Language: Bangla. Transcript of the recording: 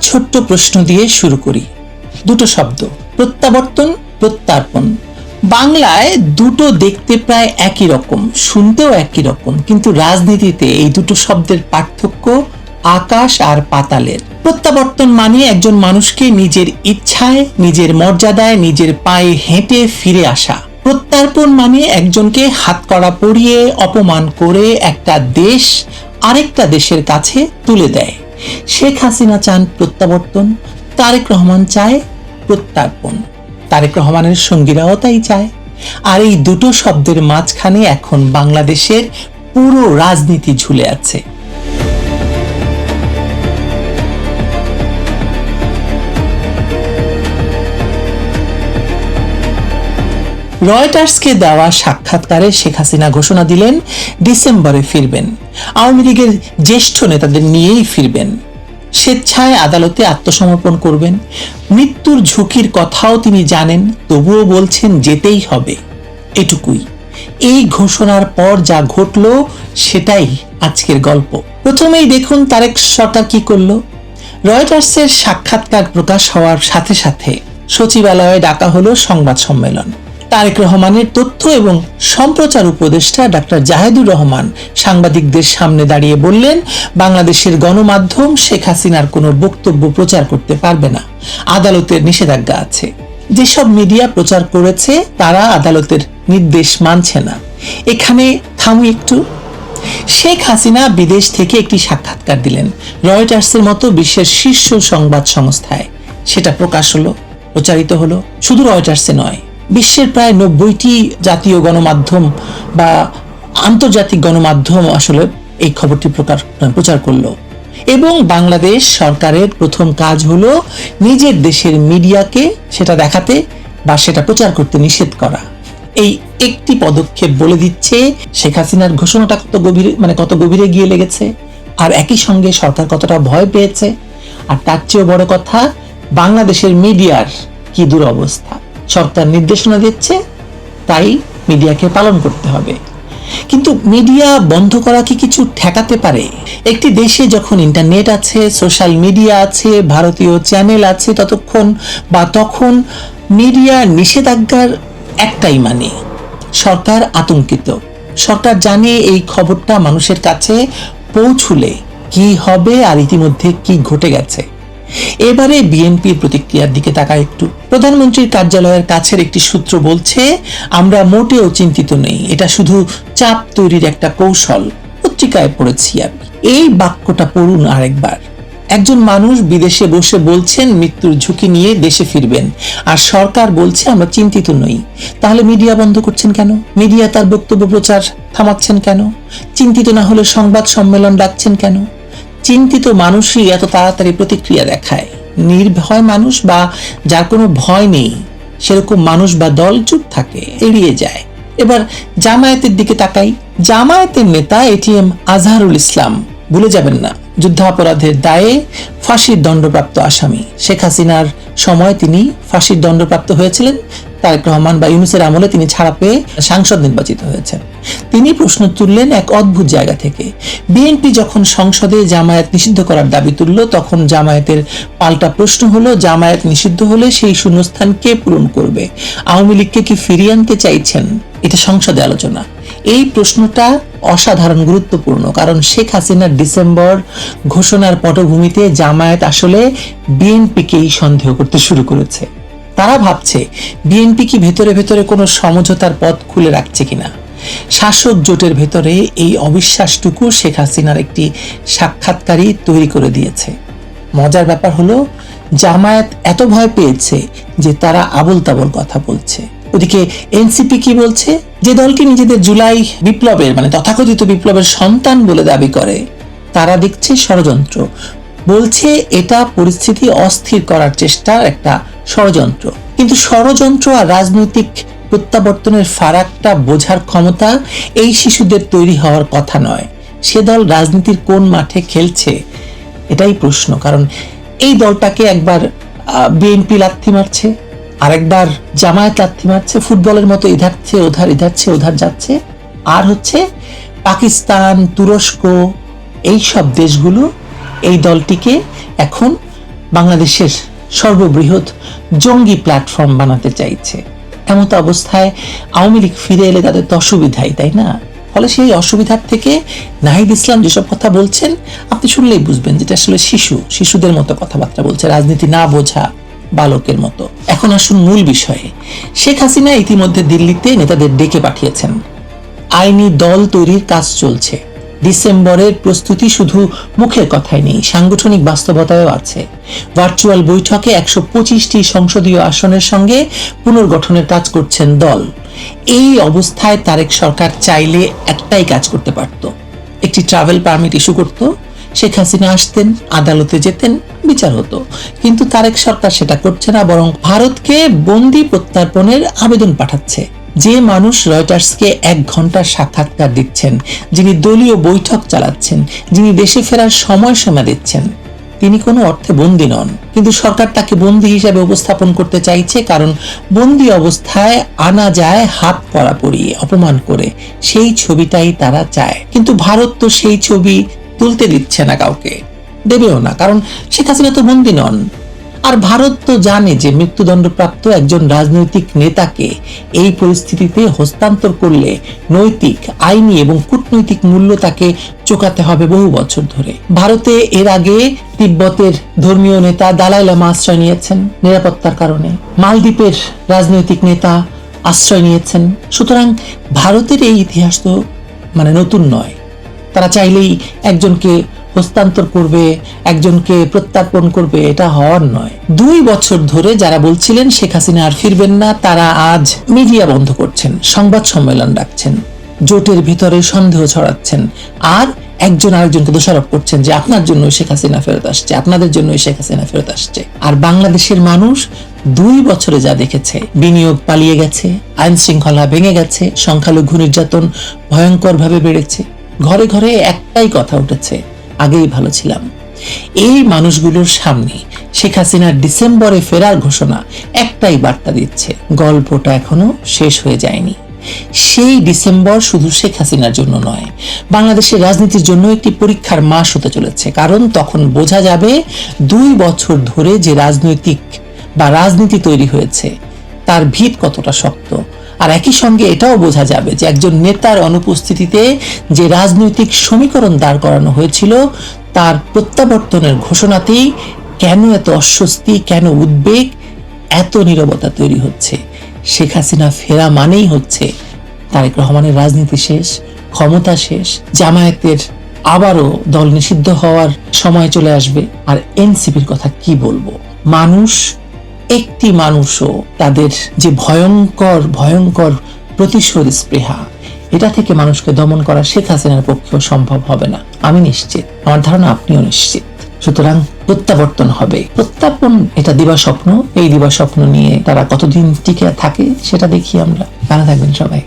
ছোট্ট প্রশ্ন দিয়ে শুরু করি। দুটো শব্দ, প্রত্যাবর্তন, প্রত্যার্পণ। বাংলায় দুটো দেখতে প্রায় একই রকম, শুনতেও একই রকম, কিন্তু রাজনীতিতে এই দুটো শব্দের পার্থক্য আকাশ আর পাতালের। প্রত্যাবর্তন মানে একজন মানুষকে নিজের ইচ্ছায়, নিজের মর্যাদায়, নিজের পায়ে হেঁটে ফিরে আসা। প্রত্যার্পণ মানে একজনকে হাতকড়া পরিয়ে, অপমান করে একটা দেশ আরেকটা দেশের কাছে তুলে দেয়। শেখ হাসিনা চান প্রত্যাবর্তন, তারেক রহমান চায় প্রত্যার্পণ। তারেক রহমানের সঙ্গীরাও তাই চায়। আর এই দুটো শব্দের মাঝখানে এখন বাংলাদেশের পুরো রাজনীতি ঝুলে আছে। রয়টার্সকে দেওয়া সাক্ষাৎকারে শেখ হাসিনা ঘোষণা দিলেন ডিসেম্বরে ফিরবেন, আওয়ামী লীগের জ্যেষ্ঠ নেতাদের নিয়েই ফিরবেন, স্বেচ্ছায় আদালতে আত্মসমর্পণ করবেন। মৃত্যুর ঝুঁকির কথাও তিনি জানেন, তবুও বলছেন যেতেই হবে। এটুকুই। এই ঘোষণার পর যা ঘটল সেটাই আজকের গল্প। প্রথমেই দেখুন তারেক সরকার কি করল। রয়টার্সের সাক্ষাৎকার প্রকাশ হওয়ার সাথে সাথে সচিবালয়ে ডাকা হলো সংবাদ সম্মেলন। তারেক রহমানের তথ্য এবং সম্প্রচার উপদেষ্টা ডাক্তার জাহেদুর রহমান সাংবাদিকদের সামনে দাঁড়িয়ে বললেন, বাংলাদেশের গণমাধ্যম শেখ হাসিনার কোনো বক্তব্য প্রচার করতে পারবে না, আদালতের নিষেধাজ্ঞা আছে। যেসব মিডিয়া প্রচার করেছে তারা আদালতের নির্দেশ মানছে না। এখানে থামু একটু। শেখ হাসিনা বিদেশ থেকে একটি সাক্ষাৎকার দিলেন রয়টার্সের মতো বিশ্বের শীর্ষ সংবাদ সংস্থায়। সেটা প্রকাশ হলো, প্রচারিত হলো। শুধু রয়টার্সে নয়, বিশ্বের প্রায় 90টি জাতীয় গণমাধ্যম বা আন্তর্জাতিক গণমাধ্যম আসলে এই খবরটি প্রচার করলো। এবং বাংলাদেশ সরকারের প্রথম কাজ হলো নিজের দেশের মিডিয়াকে সেটা দেখাতে বা সেটা প্রচার করতে নিষেধ করা। এই একটি পদক্ষেপ বলে দিচ্ছে শেখ হাসিনার ঘোষণাটা কত গভীরে গিয়ে লেগেছে, আর একই সঙ্গে সরকার কতটা ভয় পেয়েছে। আর তার চেয়েও বড় কথা, বাংলাদেশের মিডিয়ার কি দুরবস্থা। সরকার নির্দেশনা দিচ্ছে, তাই মিডিয়াকে পালন করতে হবে। কিন্তু মিডিয়া বন্ধ করা কি কিছু ঠেকাতে পারে? একটি দেশে যখন ইন্টারনেট আছে, সোশ্যাল মিডিয়া আছে, ভারতীয় চ্যানেল আছে, তখন মিডিয়া নিষেধাজ্ঞার একটাই মানে, সরকার আতঙ্কিত। সরকার জানে এই খবরটা মানুষের কাছে পৌঁছলে কি হবে আর ইতিমধ্যে কি ঘটে গেছে। এবারে বিএনপির প্রতিক্রিয়ার দিকে তাকায় একটু। প্রধানমন্ত্রীর কার্যালয়ের কাছের একটি সূত্র বলছে, আমরা মোটেও চিন্তিত নেই, এটা শুধু চাপ তৈরির একটা কৌশল। পত্রিকায় পড়েছি আমি। এই বাক্যটা পড়ুন আরেকবার। একজন মানুষ বিদেশে বসে বলছেন মৃত্যুর ঝুঁকি নিয়ে দেশে ফিরবেন, আর সরকার বলছে আমরা চিন্তিত নই। তাহলে মিডিয়া বন্ধ করছেন কেন? মিডিয়া তার বক্তব্য প্রচার থামাচ্ছেন কেন? চিন্তিত না হলে সংবাদ সম্মেলন ডাকছেন কেন? চিন্তিত মানুষই এত তাড়াতাড়ি প্রতিক্রিয়া দেখায়। নির্ভয় মানুষ বা যার কোনো ভয় নেই সেরকম মানুষ বা দল চুপ থাকে, এড়িয়ে যায়। এবার জামায়াতের দিকে তাকাই। জামায়াতের নেতা এটিএম আজহারুল ইসলাম, ভুলে যাবেন না, যুদ্ধাপরাধের দায়ে ফাঁসির দণ্ডপ্রাপ্ত আসামি। শেখ হাসিনার সময় তিনি ফাঁসির দণ্ডপ্রাপ্ত হয়েছিলেন। তারেক রহমান বা ইউনূসের আমলে তিনি ছাড়া পেয়ে সাংসদ নির্বাচিত হয়েছেন। তিনি প্রশ্ন তুললেন এক অদ্ভুত জায়গা থেকে। বিএনপি যখন সংসদে জামায়াত নিষিদ্ধ করার দাবি তুলল, তখন জামায়াতের পাল্টা প্রশ্ন হলো, জামায়াত নিষিদ্ধ হলে সেই শূন্যস্থান কে পূরণ করবে? আওয়ামী লীগকে কি ফিরিয়ে আনতে চাইছেন? এটা সংসদে আলোচনা। এই প্রশ্নটা অসাধারণ গুরুত্বপূর্ণ, কারণ শেখ হাসিনার ডিসেম্বর ঘোষণার পটভূমিতে জামায়াত আসলে বিএনপিকেই সন্দেহ করতে শুরু করেছে। তারা ভাবছে বিএনপি কি ভেতরে ভেতরে কোনো সমঝোতার পথ খুলে রাখছে কিনা। শাসক জোটের ভেতরে এই অবিশ্বাসটুকু শেখ হাসিনার একটি সাক্ষাৎকারই তৈরি করে দিয়েছে। মজার ব্যাপার হলো, জামায়াত এত ভয় পেয়েছে যে তারা আবোল তাবোল কথা বলছে। ওদিকে এনসিপি কি বলছে? যে দলটি নিজেদের জুলাই বিপ্লবের তথাকথিত বিপ্লবের সন্তান বলে দাবি করে, তারা দেখছে ষড়যন্ত্র। বলছে এটা পরিস্থিতি অস্থির করার চেষ্টার একটা ষড়যন্ত্র। কিন্তু ষড়যন্ত্র আর রাজনৈতিক প্রত্যাবর্তনের ফারাকটা বোঝার ক্ষমতা এই শিশুদের তৈরি হওয়ার কথা নয়। সে দল রাজনীতির কোন মাঠে খেলছে এটাই প্রশ্ন। কারণ এই দলটাকে একবার বিএনপি লাথি মারছে, আরেকবার জামায়াত লাথি মারছে, ফুটবলের মতো ইধারছে ওধার যাচ্ছে। আর পাকিস্তান, তুরস্ক, এই সব দেশগুলো এই দলটিকে এখন বাংলাদেশের সর্ববৃহৎ জঙ্গি প্ল্যাটফর্ম বানাতে চাইছে। এমত অবস্থায় আওয়ামী লীগ ফিরে এলে তাদের তো অসুবিধাই, তাই না? ফলে সেই অসুবিধার থেকে নাহিদ ইসলাম যেসব কথা বলছেন আপনি শুনলেই বুঝবেন যেটা আসলে শিশুদের মতো কথাবার্তা বলছে, রাজনীতি না বোঝা বালকের মতো। এখন আসুন মূল বিষয়ে। শেখ হাসিনা ইতিমধ্যে দিল্লিতে নেতাদের ডেকে পাঠিয়েছেন। আইনি দল তৈরির কাজ চলছে। ডিসেম্বরের প্রস্তুতি শুধু মুখের কথাই নেই, সাংগঠনিক বাস্তবতায়ও আছে। ভার্চুয়াল বৈঠকে 125টি সংসদীয় আসনের সঙ্গে পুনর্গঠনের কাজ করছেন দল। এই অবস্থায় তারেক সরকার চাইলে একটাই কাজ করতে পারত, একটি ট্রাভেল পারমিট ইস্যু করত, শেখ হাসিনা আসতেন, আদালতে যেতেন, বিচার হতো। কিন্তু তারেক সরকার সেটা করছে না, বরং ভারতকে বন্দি প্রত্যর্পণের আবেদন পাঠাচ্ছে। যে মানুষ রয়টার্সকে 1 ঘন্টার সাক্ষাৎকার দিচ্ছেন, যিনি দলীয় বৈঠক চালাচ্ছেন, যিনি দেশে ফেরার সময়সীমা দিচ্ছেন, তিনি কোনো অর্থে বন্দী নন। কিন্তু সরকার তাকে বন্দী হিসাবে উপস্থাপন করতে চাইছে, কারণ বন্দী অবস্থায় আনা যায় হাত কড়া পরিয়ে, অপমান করে। সেই ছবিটাই তারা চায়। কিন্তু ভারত তো সেই ছবি তুলতে দিচ্ছে না কাউকে, দেবেও না, কারণ শেখ হাসিনা তো বন্দী নন। আর ভারত তো জানে যে মৃত্যুদণ্ডপ্রাপ্ত একজন রাজনৈতিক নেতাকে এই পরিস্থিতিতে হস্তান্তর করলে নৈতিক, আইনি এবং কূটনৈতিক মূল্য তাকে চোকাতে হবে বহু বছর ধরে। ভারতে এর আগে তিব্বতের ধর্মীয় নেতা দালাই লামা আশ্রয় নিয়েছেন নিরাপত্তার কারণে, মালদ্বীপের রাজনৈতিক নেতা আশ্রয় নিয়েছেন। সুতরাং ভারতের এই ইতিহাস তো নতুন নয়। তারা চাইলেই একজনকে হস্তান্তর করবে, একজনকে প্রত্যর্পণ করবে, এটা হওয়ার নয়। 2 বছর ধরে যারা বলছিলেন শেখ হাসিনা আর ফিরবেন না, তারা আজ মিডিয়া বন্ধ করছেন, সংবাদ সম্মেলন ডাকছেন, জোটের ভিতরে সন্দেহ ছড়াচ্ছেন, আর একজন আরেকজনকে দোষারোপ করছেন যে আপনার জন্য শেখ হাসিনা ফেরত আসছে, আপনাদের জন্য শেখ হাসিনা ফেরত আসছে। আর বাংলাদেশের মানুষ 2 বছরে যা দেখেছে, বিনিয়োগ পালিয়ে গেছে, আইন শৃঙ্খলা ভেঙে গেছে, সংখ্যালঘু নির্যাতন ভয়ঙ্করভাবে বেড়েছে, ঘরে ঘরে একটাই কথা উঠেছে, আগেই ভালো ছিলাম। এই মানুষগুলোর সামনে শেখ হাসিনার ডিসেম্বরে ফেরার ঘোষণা একটাই বার্তা দিচ্ছে, গল্পটা এখনো শেষ হয়ে যায়নি। সেই ডিসেম্বর শুধু শেখ হাসিনার জন্য নয়, বাংলাদেশের রাজনীতির জন্য একটি পরীক্ষার মাস হতে চলেছে। কারণ তখন বোঝা যাবে 2 বছর ধরে যে রাজনীতি তৈরি হয়েছে তার ভিত কতটা শক্ত। আর একই সঙ্গে এটাও বোঝা যাবে যে একজন নেতার অনুপস্থিতিতে যে রাজনৈতিক সমীকরণ দাঁড় করানো হয়েছিল, তার প্রত্যাবর্তনের ঘোষণাতেই কেন এত অস্বস্তি, কেন উদ্বেগ, এত নীরবতা তৈরি হচ্ছে। শেখ হাসিনা ফেরা মানেই হচ্ছে তারেক রহমানের রাজনীতি শেষ, ক্ষমতা শেষ, জামায়াতের আবারও দল নিষিদ্ধ হওয়ার সময় চলে আসবে। আর এনসিপির কথা কি বলবো, একটি মানুষও তাদের যে ভয়ঙ্কর প্রতিশোধ স্পৃহা, এটা থেকে মানুষকে দমন করা শেখ হাসিনার পক্ষেও সম্ভব হবে না। আমি নিশ্চিত, আমার ধারণা আপনিও নিশ্চিত। সুতরাং প্রত্যাবর্তন হবে। প্রত্যাপন এটা দিবা স্বপ্ন, এই দিবা স্বপ্ন নিয়ে তারা কতদিন টিকে থাকে সেটা দেখি আমরা। ভালো থাকবেন সবাই।